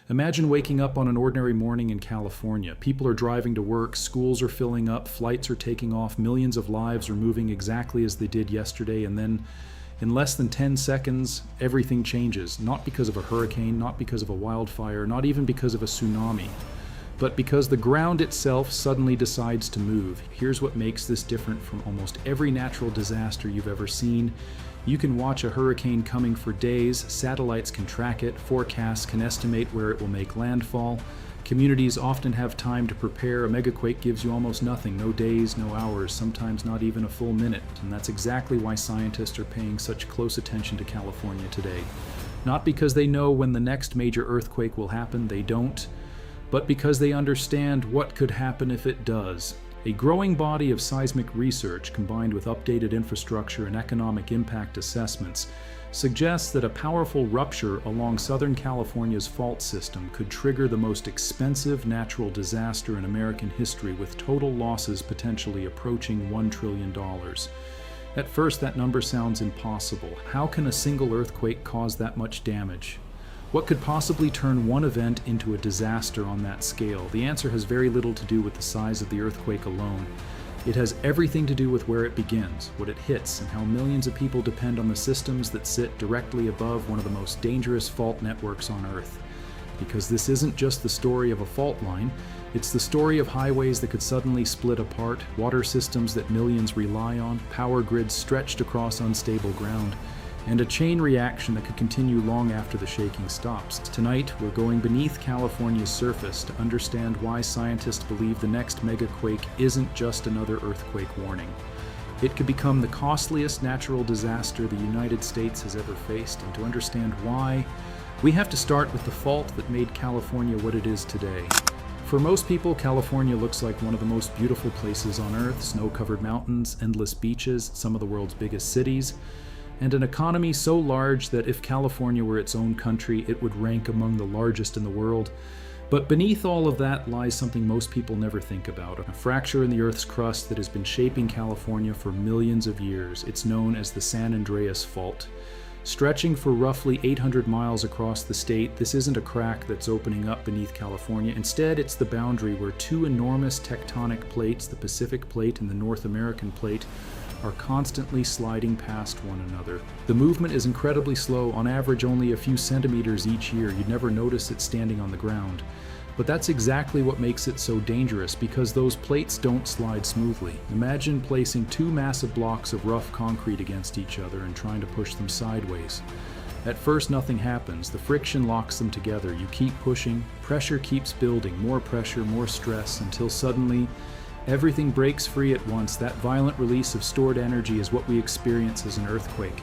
Imagine waking up on an ordinary morning in California. People are driving to work, schools are filling up, flights are taking off, millions of lives are moving exactly as they did yesterday, and then in less than 10 seconds, everything changes. Not because of a hurricane, not because of a wildfire, not even because of a tsunami, but because the ground itself suddenly decides to move. Here's what makes this different from almost every natural disaster you've ever seen. You can watch a hurricane coming for days, satellites can track it, forecasts can estimate where it will make landfall. Communities often have time to prepare. A megaquake gives you almost nothing, no days, no hours, sometimes not even a full minute. And that's exactly why scientists are paying such close attention to California today. Not because they know when the next major earthquake will happen, they don't, but because they understand what could happen if it does. A growing body of seismic research combined with updated infrastructure and economic impact assessments suggests that a powerful rupture along Southern California's fault system could trigger the most expensive natural disaster in American history, with total losses potentially approaching $1 trillion. At first, that number sounds impossible. How can a single earthquake cause that much damage? What could possibly turn one event into a disaster on that scale? The answer has very little to do with the size of the earthquake alone. It has everything to do with where it begins, what it hits, and how millions of people depend on the systems that sit directly above one of the most dangerous fault networks on Earth. Because this isn't just the story of a fault line, it's the story of highways that could suddenly split apart, water systems that millions rely on, power grids stretched across unstable ground, and a chain reaction that could continue long after the shaking stops. Tonight, we're going beneath California's surface to understand why scientists believe the next megaquake isn't just another earthquake warning. It could become the costliest natural disaster the United States has ever faced, and to understand why, we have to start with the fault that made California what it is today. For most people, California looks like one of the most beautiful places on Earth: snow-covered mountains, endless beaches, some of the world's biggest cities, and an economy so large that if California were its own country, it would rank among the largest in the world. But beneath all of that lies something most people never think about: a fracture in the Earth's crust that has been shaping California for millions of years. It's known as the San Andreas Fault. Stretching for roughly 800 miles across the state, this isn't a crack that's opening up beneath California. Instead, it's the boundary where two enormous tectonic plates, the Pacific Plate and the North American Plate, are constantly sliding past one another. The movement is incredibly slow, on average only a few centimeters each year. You'd never notice it standing on the ground. But that's exactly what makes it so dangerous, because those plates don't slide smoothly. Imagine placing two massive blocks of rough concrete against each other and trying to push them sideways. At first, nothing happens. The friction locks them together. You keep pushing, pressure keeps building, more pressure, more stress, until suddenly everything breaks free at once. That violent release of stored energy is what we experience as an earthquake.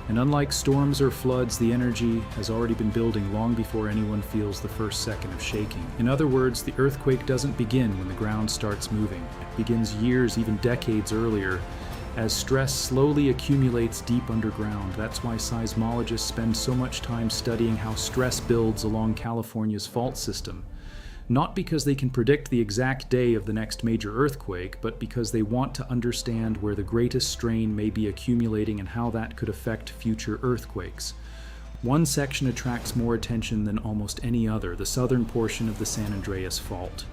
And unlike storms or floods, the energy has already been building long before anyone feels the first second of shaking. In other words, the earthquake doesn't begin when the ground starts moving. It begins years, even decades earlier, as stress slowly accumulates deep underground. That's why seismologists spend so much time studying how stress builds along California's fault system. Not because they can predict the exact day of the next major earthquake, but because they want to understand where the greatest strain may be accumulating and how that could affect future earthquakes. One section attracts more attention than almost any other: the southern portion of the San Andreas Fault.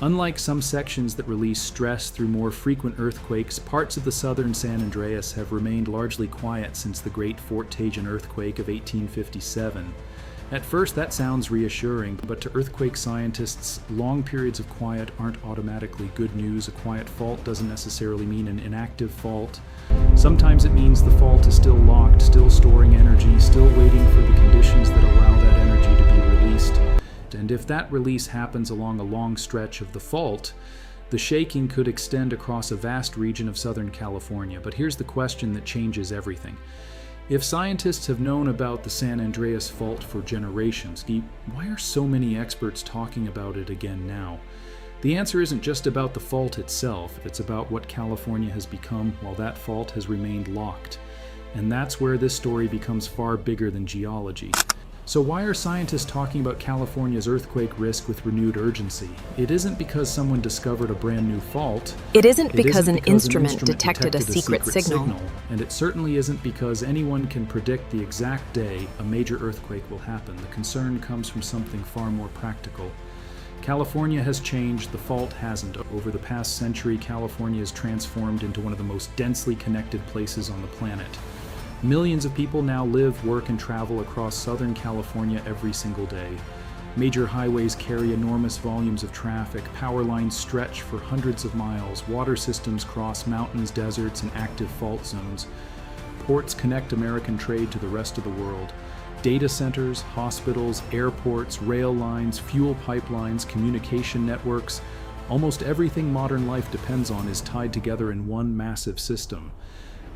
Unlike some sections that release stress through more frequent earthquakes, parts of the southern San Andreas have remained largely quiet since the Great Fort-Tejon earthquake of 1857. At first, that sounds reassuring, but to earthquake scientists, long periods of quiet aren't automatically good news. A quiet fault doesn't necessarily mean an inactive fault. Sometimes it means the fault is still locked, still storing energy, still waiting for the conditions that allow that energy to be released. And if that release happens along a long stretch of the fault, the shaking could extend across a vast region of Southern California. But here's the question that changes everything. If scientists have known about the San Andreas Fault for generations, why are so many experts talking about it again now? The answer isn't just about the fault itself, it's about what California has become while that fault has remained locked. And that's where this story becomes far bigger than geology. So why are scientists talking about California's earthquake risk with renewed urgency? It isn't because someone discovered a brand new fault. It isn't because an instrument detected a secret signal. And it certainly isn't because anyone can predict the exact day a major earthquake will happen. The concern comes from something far more practical. California has changed, the fault hasn't. Over the past century, California has transformed into one of the most densely connected places on the planet. Millions of people now live, work, and travel across Southern California every single day. Major highways carry enormous volumes of traffic, power lines stretch for hundreds of miles, water systems cross mountains, deserts, and active fault zones. Ports connect American trade to the rest of the world. Data centers, hospitals, airports, rail lines, fuel pipelines, communication networks, almost everything modern life depends on is tied together in one massive system.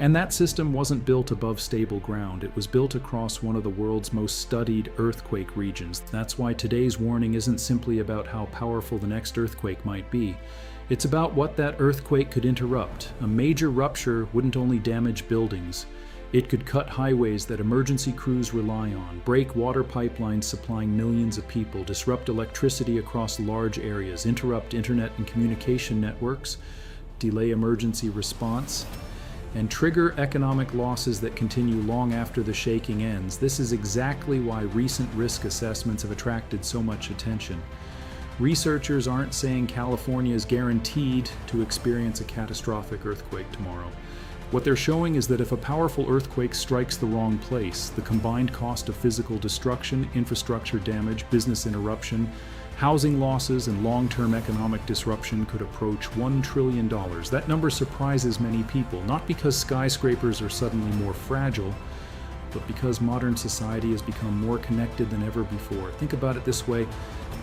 And that system wasn't built above stable ground. It was built across one of the world's most studied earthquake regions. That's why today's warning isn't simply about how powerful the next earthquake might be. It's about what that earthquake could interrupt. A major rupture wouldn't only damage buildings. It could cut highways that emergency crews rely on, break water pipelines supplying millions of people, disrupt electricity across large areas, interrupt internet and communication networks, delay emergency response, and trigger economic losses that continue long after the shaking ends. This is exactly why recent risk assessments have attracted so much attention. Researchers aren't saying California is guaranteed to experience a catastrophic earthquake tomorrow. What they're showing is that if a powerful earthquake strikes the wrong place, the combined cost of physical destruction, infrastructure damage, business interruption, housing losses, and long-term economic disruption could approach $1 trillion. That number surprises many people, not because skyscrapers are suddenly more fragile, but because modern society has become more connected than ever before. Think about it this way.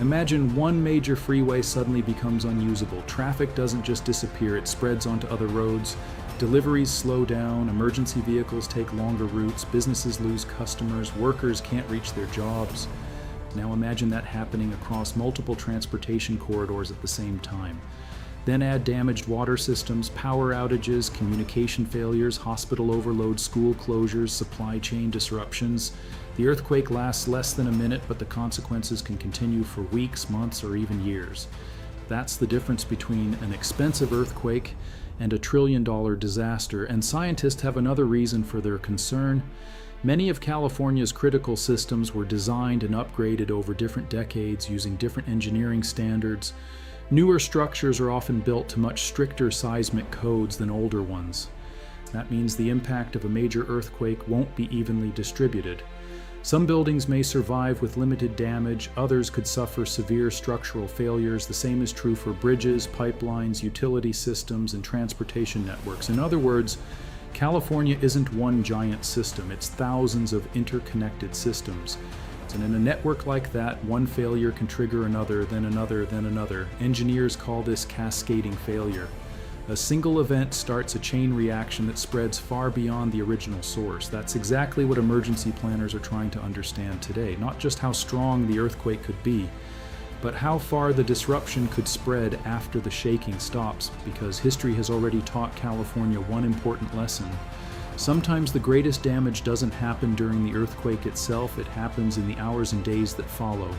Imagine one major freeway suddenly becomes unusable. Traffic doesn't just disappear, it spreads onto other roads. Deliveries slow down, emergency vehicles take longer routes, businesses lose customers, workers can't reach their jobs. Now imagine that happening across multiple transportation corridors at the same time. Then add damaged water systems, power outages, communication failures, hospital overload, school closures, supply chain disruptions. The earthquake lasts less than a minute, but the consequences can continue for weeks, months, or even years. That's the difference between an expensive earthquake and a $1 trillion disaster, and scientists have another reason for their concern. Many of California's critical systems were designed and upgraded over different decades using different engineering standards. Newer structures are often built to much stricter seismic codes than older ones. That means the impact of a major earthquake won't be evenly distributed. Some buildings may survive with limited damage, others could suffer severe structural failures. The same is true for bridges, pipelines, utility systems, and transportation networks. In other words, California isn't one giant system, it's thousands of interconnected systems. And in a network like that, one failure can trigger another, then another, then another. Engineers call this cascading failure. A single event starts a chain reaction that spreads far beyond the original source. That's exactly what emergency planners are trying to understand today. Not just how strong the earthquake could be, but how far the disruption could spread after the shaking stops, because history has already taught California one important lesson. Sometimes the greatest damage doesn't happen during the earthquake itself, it happens in the hours and days that follow.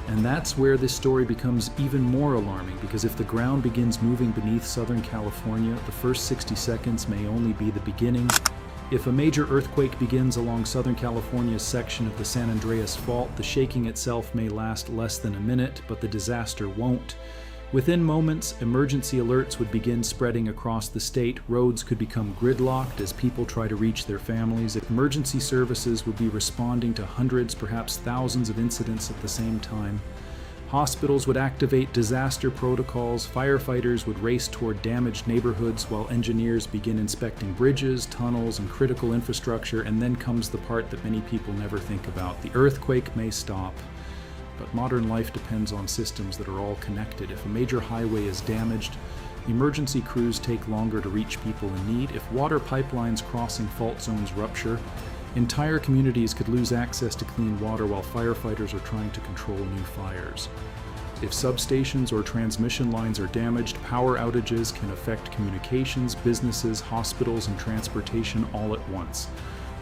And that's where this story becomes even more alarming, because if the ground begins moving beneath Southern California, the first 60 seconds may only be the beginning. If a major earthquake begins along Southern California's section of the San Andreas Fault, the shaking itself may last less than a minute, but the disaster won't. Within moments, emergency alerts would begin spreading across the state. Roads could become gridlocked as people try to reach their families. Emergency services would be responding to hundreds, perhaps thousands of incidents at the same time. Hospitals would activate disaster protocols. Firefighters would race toward damaged neighborhoods while engineers begin inspecting bridges, tunnels, and critical infrastructure. And then comes the part that many people never think about. The earthquake may stop, but modern life depends on systems that are all connected. If a major highway is damaged, emergency crews take longer to reach people in need. If water pipelines crossing fault zones rupture, entire communities could lose access to clean water while firefighters are trying to control new fires. If substations or transmission lines are damaged, power outages can affect communications, businesses, hospitals, and transportation all at once.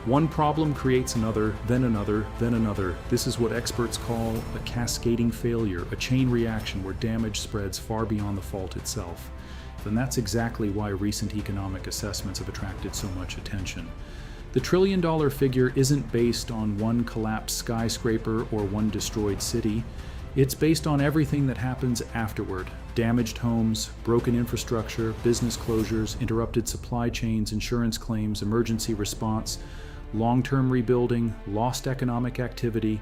One problem creates another, then another, then another. This is what experts call a cascading failure, a chain reaction where damage spreads far beyond the fault itself. And that's exactly why recent economic assessments have attracted so much attention. The trillion-dollar figure isn't based on one collapsed skyscraper or one destroyed city. It's based on everything that happens afterward. Damaged homes, broken infrastructure, business closures, interrupted supply chains, insurance claims, emergency response, long-term rebuilding, lost economic activity.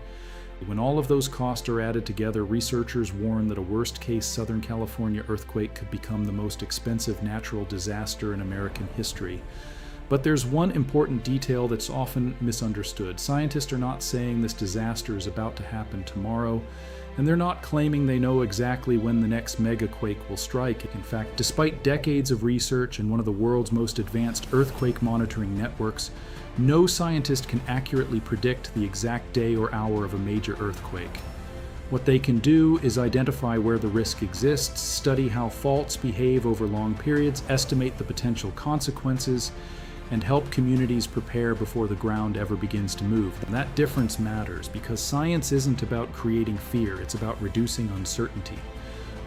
When all of those costs are added together, researchers warn that a worst-case Southern California earthquake could become the most expensive natural disaster in American history. But there's one important detail that's often misunderstood. Scientists are not saying this disaster is about to happen tomorrow, and they're not claiming they know exactly when the next megaquake will strike. In fact, despite decades of research and one of the world's most advanced earthquake monitoring networks, no scientist can accurately predict the exact day or hour of a major earthquake. What they can do is identify where the risk exists, study how faults behave over long periods, estimate the potential consequences, and help communities prepare before the ground ever begins to move. And that difference matters because science isn't about creating fear, it's about reducing uncertainty.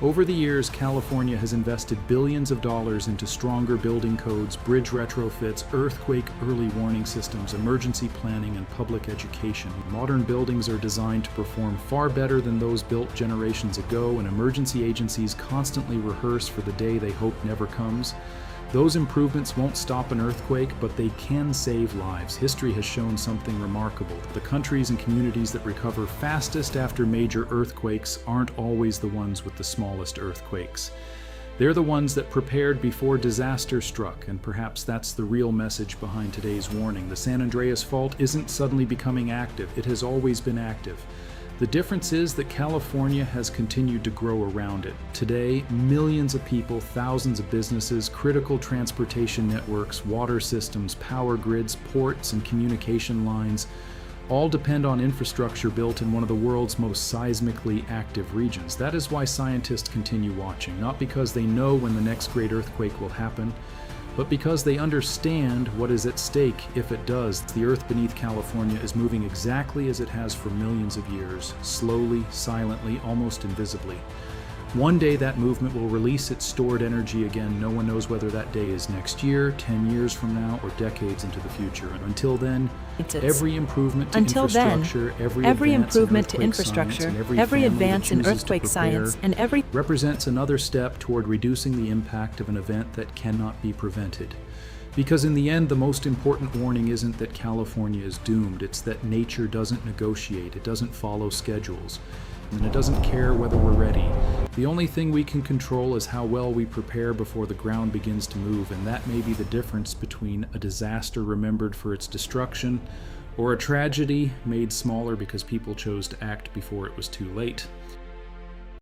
Over the years, California has invested billions of dollars into stronger building codes, bridge retrofits, earthquake early warning systems, emergency planning, and public education. Modern buildings are designed to perform far better than those built generations ago, and emergency agencies constantly rehearse for the day they hope never comes. Those improvements won't stop an earthquake, but they can save lives. History has shown something remarkable. The countries and communities that recover fastest after major earthquakes aren't always the ones with the smallest earthquakes. They're the ones that prepared before disaster struck, and perhaps that's the real message behind today's warning. The San Andreas Fault isn't suddenly becoming active. It has always been active. The difference is that California has continued to grow around it. Today, millions of people, thousands of businesses, critical transportation networks, water systems, power grids, ports, and communication lines all depend on infrastructure built in one of the world's most seismically active regions. That is why scientists continue watching, not because they know when the next great earthquake will happen, but because they understand what is at stake if it does. The earth beneath California is moving exactly as it has for millions of years, slowly, silently, almost invisibly. One day that movement will release its stored energy again. No one knows whether that day is next year, 10 years from now, or decades into the future. And until then, every improvement to infrastructure, every advance in earthquake science, and every represents another step toward reducing the impact of an event that cannot be prevented. Because in the end, the most important warning isn't that California is doomed, it's that nature doesn't negotiate, it doesn't follow schedules, and it doesn't care whether we're ready. The only thing we can control is how well we prepare before the ground begins to move, and that may be the difference between a disaster remembered for its destruction or a tragedy made smaller because people chose to act before it was too late.